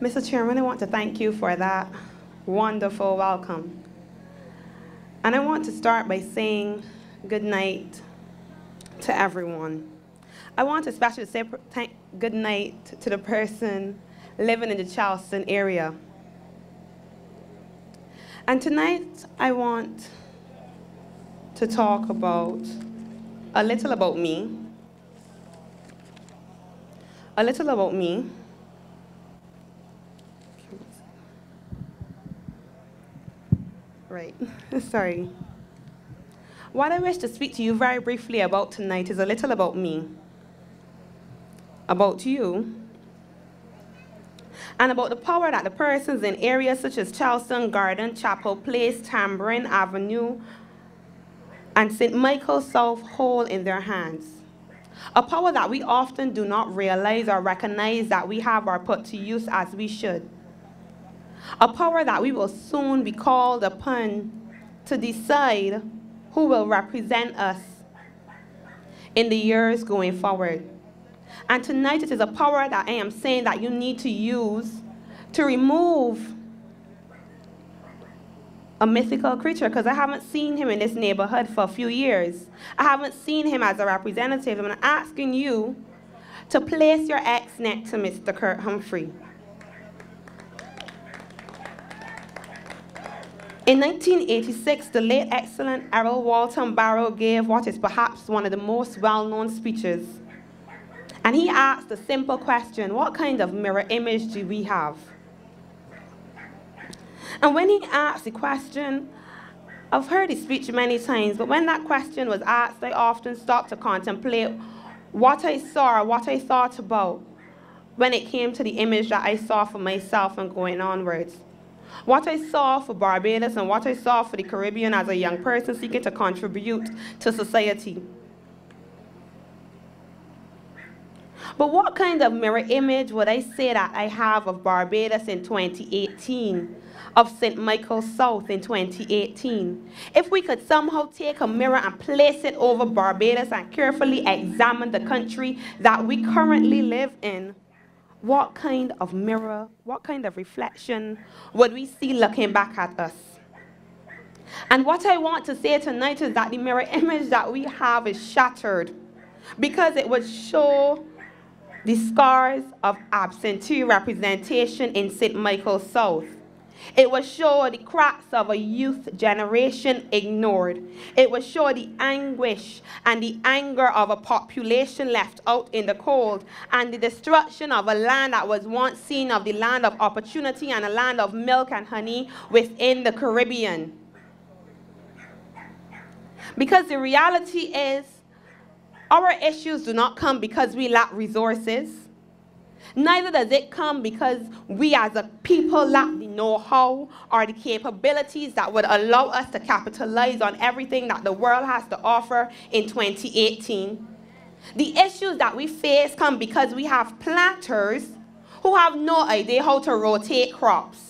Mr. Chairman, I want to thank you for that wonderful welcome. And I want to start by saying good night to everyone. I want to especially say good night to the person living in the Chelston area. And tonight I want to talk about a little about me. A little about me. Right, sorry. What I wish to speak to you very briefly about tonight is a little about me, about you, and about the power that the persons in areas such as Chelston, Garden, Chapel Place, Tambourine Avenue, and St. Michael's South hold in their hands. A power that we often do not realize or recognize that we have or put to use as we should. A power that we will soon be called upon to decide who will represent us in the years going forward. And tonight it is a power that I am saying that you need to use to remove a mythical creature, because I haven't seen him in this neighborhood for a few years. I haven't seen him as a representative. I'm asking you to place your X next to Mr. Kurt Humphrey. In 1986, the late excellent Errol Walton Barrow gave what is perhaps one of the most well-known speeches. And he asked a simple question: what kind of mirror image do we have? And when he asked the question, I've heard his speech many times, but when that question was asked, I often stopped to contemplate what I saw or what I thought about when it came to the image that I saw for myself and going onwards. What I saw for Barbados and what I saw for the Caribbean as a young person seeking to contribute to society. But what kind of mirror image would I say that I have of Barbados in 2018, of St. Michael's South in 2018? If we could somehow take a mirror and place it over Barbados and carefully examine the country that we currently live in, what kind of mirror, what kind of reflection would we see looking back at us? And what I want to say tonight is that the mirror image that we have is shattered, because it would show the scars of absentee representation in St. Michael's South. It will show the cracks of a youth generation ignored. It will show the anguish and the anger of a population left out in the cold, and the destruction of a land that was once seen as the land of opportunity and a land of milk and honey within the Caribbean. Because the reality is, our issues do not come because we lack resources. Neither does it come because we as a people lack the know-how or the capabilities that would allow us to capitalize on everything that the world has to offer in 2018. The issues that we face come because we have planters who have no idea how to rotate crops.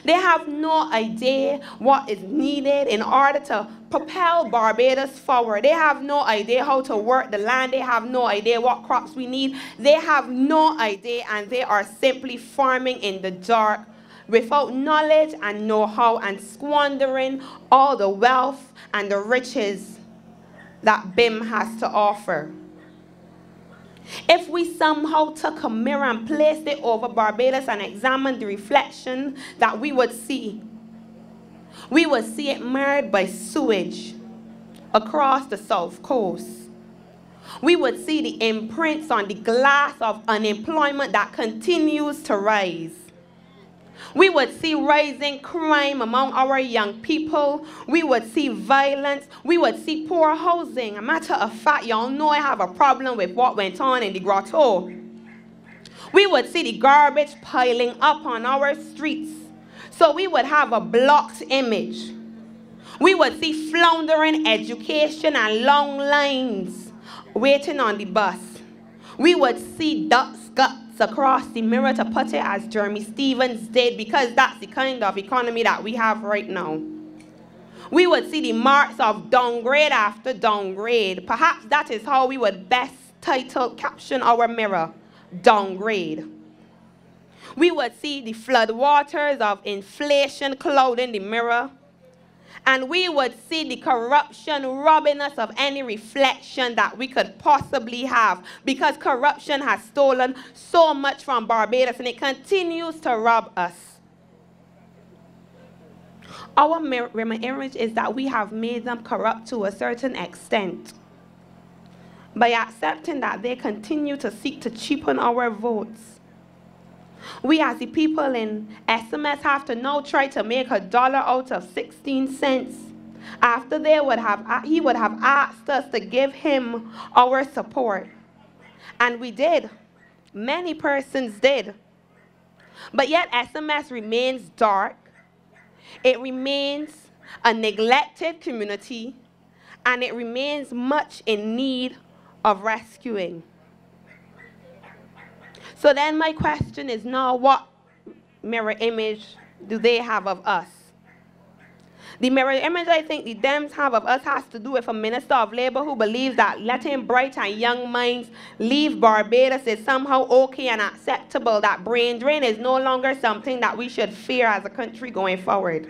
They have no idea what is needed in order to propel Barbados forward. They have no idea how to work the land. They have no idea what crops we need. They have no idea, and they are simply farming in the dark without knowledge and know-how, and squandering all the wealth and the riches that BIM has to offer. If we somehow took a mirror and placed it over Barbados and examined the reflection that we would see it marred by sewage across the South Coast. We would see the imprints on the glass of unemployment that continues to rise. We would see rising crime among our young people. We would see violence. We would see poor housing. A matter of fact, y'all know I have a problem with what went on in the grotto. We would see the garbage piling up on our streets. So we would have a blocked image. We would see floundering education and long lines waiting on the bus. We would see ducks' guts across the mirror, to put it as Jeremy Stevens did, because that's the kind of economy that we have right now. We would see the marks of downgrade after downgrade. Perhaps that is how we would best caption our mirror: downgrade. We would see the floodwaters of inflation clouding the mirror. And we would see the corruption robbing us of any reflection that we could possibly have, because corruption has stolen so much from Barbados and it continues to rob us. Our mirror image is that we have made them corrupt to a certain extent. By accepting that they continue to seek to cheapen our votes, we as the people in SMS have to now try to make $1 out of 16 cents after he would have asked us to give him our support. And we did. Many persons did. But yet SMS remains dark. It remains a neglected community, and it remains much in need of rescuing. So then my question is now, what mirror image do they have of us? The mirror image I think the Dems have of us has to do with a Minister of Labour who believes that letting bright and young minds leave Barbados is somehow okay and acceptable, that brain drain is no longer something that we should fear as a country going forward.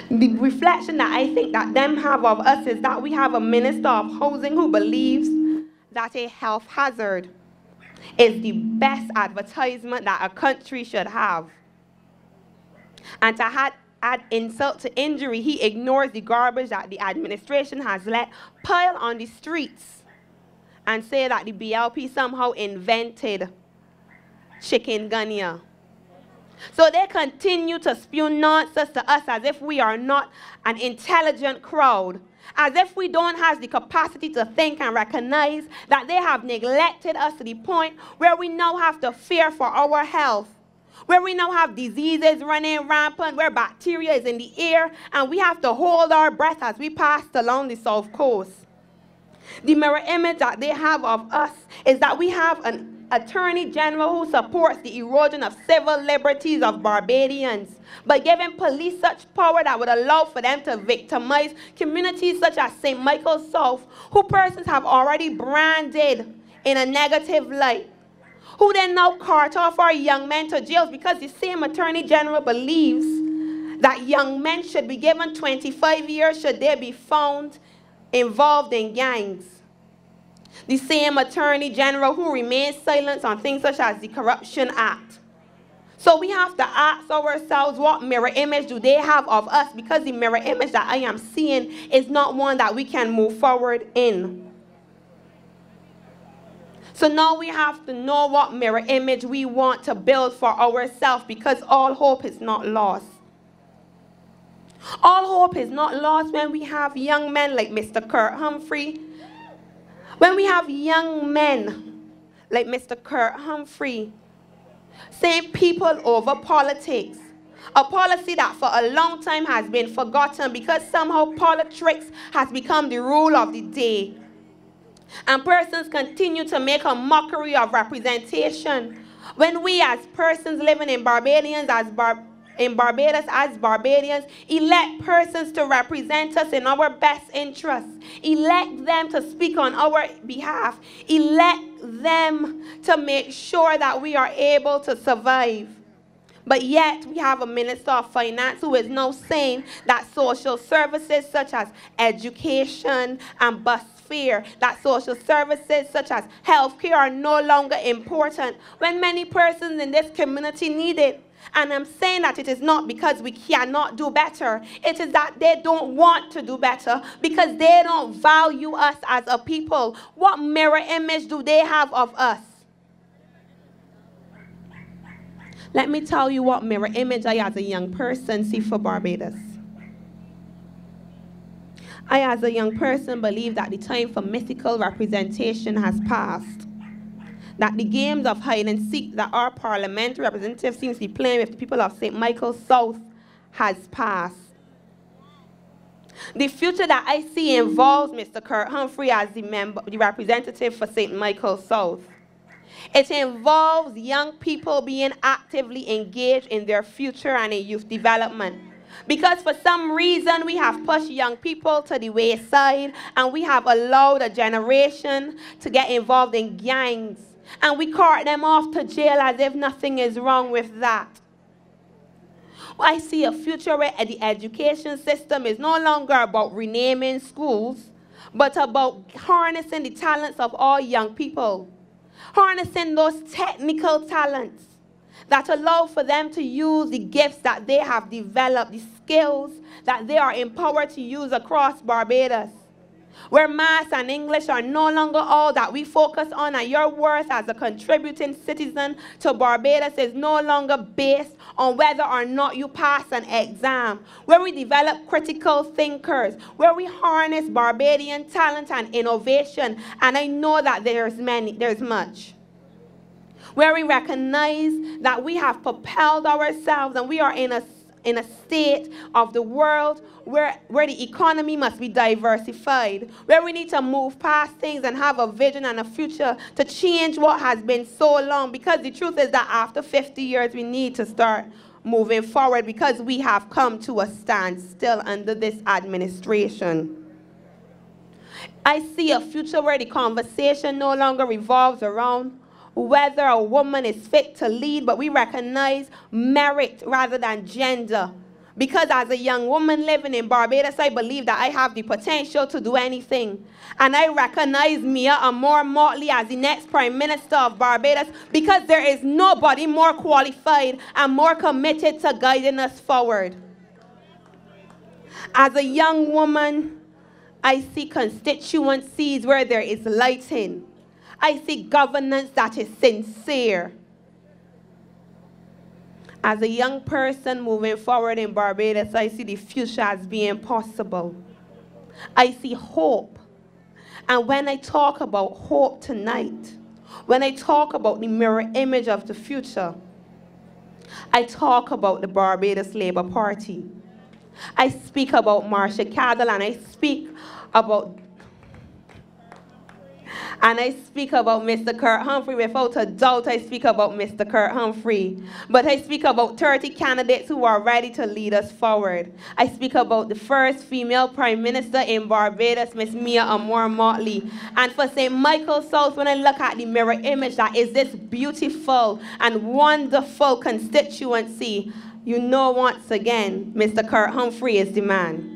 The reflection that I think that them have of us is that we have a Minister of Housing who believes that a health hazard is the best advertisement that a country should have. And to add insult to injury, he ignores the garbage that the administration has let pile on the streets and say that the BLP somehow invented chikungunya. So they continue to spew nonsense to us as if we are not an intelligent crowd, as if we don't have the capacity to think and recognize that they have neglected us to the point where we now have to fear for our health, where we now have diseases running rampant, where bacteria is in the air, and we have to hold our breath as we pass along the South Coast. The mirror image that they have of us is that we have an Attorney General who supports the erosion of civil liberties of Barbadians by giving police such power that would allow for them to victimize communities such as St. Michael's South, who persons have already branded in a negative light, who then now cart off our young men to jails because the same Attorney General believes that young men should be given 25 years should they be found involved in gangs. The same Attorney General who remains silent on things such as the Corruption Act. So we have to ask ourselves, what mirror image do they have of us? Because the mirror image that I am seeing is not one that we can move forward in. So now we have to know what mirror image we want to build for ourselves, because all hope is not lost. All hope is not lost when we have young men like Mr. Kurt Humphrey. When we have young men like Mr. Kurt Humphrey saying people over politics, a policy that for a long time has been forgotten because somehow politics has become the rule of the day. And persons continue to make a mockery of representation when we as persons living in Barbados as Barbadians elect persons to represent us in our best interests, elect them to speak on our behalf, elect them to make sure that we are able to survive. But yet we have a Minister of Finance who is now saying that social services such as education and bus fare, that social services such as healthcare are no longer important when many persons in this community need it. And I'm saying that it is not because we cannot do better. It is that they don't want to do better because they don't value us as a people. What mirror image do they have of us? Let me tell you what mirror image I as a young person see for Barbados. I as a young person believe that the time for mythical representation has passed. That the games of hide and seek that our parliamentary representative seems to be playing with the people of St. Michael's South has passed. The future that I see involves Mr. Kurt Humphrey as the representative for St. Michael's South. It involves young people being actively engaged in their future and in youth development. Because for some reason we have pushed young people to the wayside and we have allowed a generation to get involved in gangs And we cart them off to jail as if nothing is wrong with that. I see a future where the education system is no longer about renaming schools, but about harnessing the talents of all young people. Harnessing those technical talents that allow for them to use the gifts that they have developed, the skills that they are empowered to use across Barbados. Where maths and English are no longer all that we focus on, and your worth as a contributing citizen to Barbados is no longer based on whether or not you pass an exam. Where we develop critical thinkers, where we harness Barbadian talent and innovation, and I know that there's much. Where we recognize that we have propelled ourselves and we are in a state of the world where the economy must be diversified, where we need to move past things and have a vision and a future to change what has been so long, because the truth is that after 50 years we need to start moving forward, because we have come to a standstill under this administration. I see a future where the conversation no longer revolves around whether a woman is fit to lead, but we recognize merit rather than gender. Because as a young woman living in Barbados, I believe that I have the potential to do anything. And I recognize Mia Amor Motley as the next Prime Minister of Barbados, because there is nobody more qualified and more committed to guiding us forward. As a young woman, I see constituencies where there is lighting. I see governance that is sincere. As a young person moving forward in Barbados, I see the future as being possible. I see hope. And when I talk about hope tonight, when I talk about the mirror image of the future, I talk about the Barbados Labour Party. I speak about Marsha Cadell, and I speak about Mr. Kurt Humphrey. Without a doubt, I speak about Mr. Kurt Humphrey. But I speak about 30 candidates who are ready to lead us forward. I speak about the first female Prime Minister in Barbados, Miss Mia Amor Motley. And for St. Michael South, when I look at the mirror image that is this beautiful and wonderful constituency, you know once again, Mr. Kurt Humphrey is the man.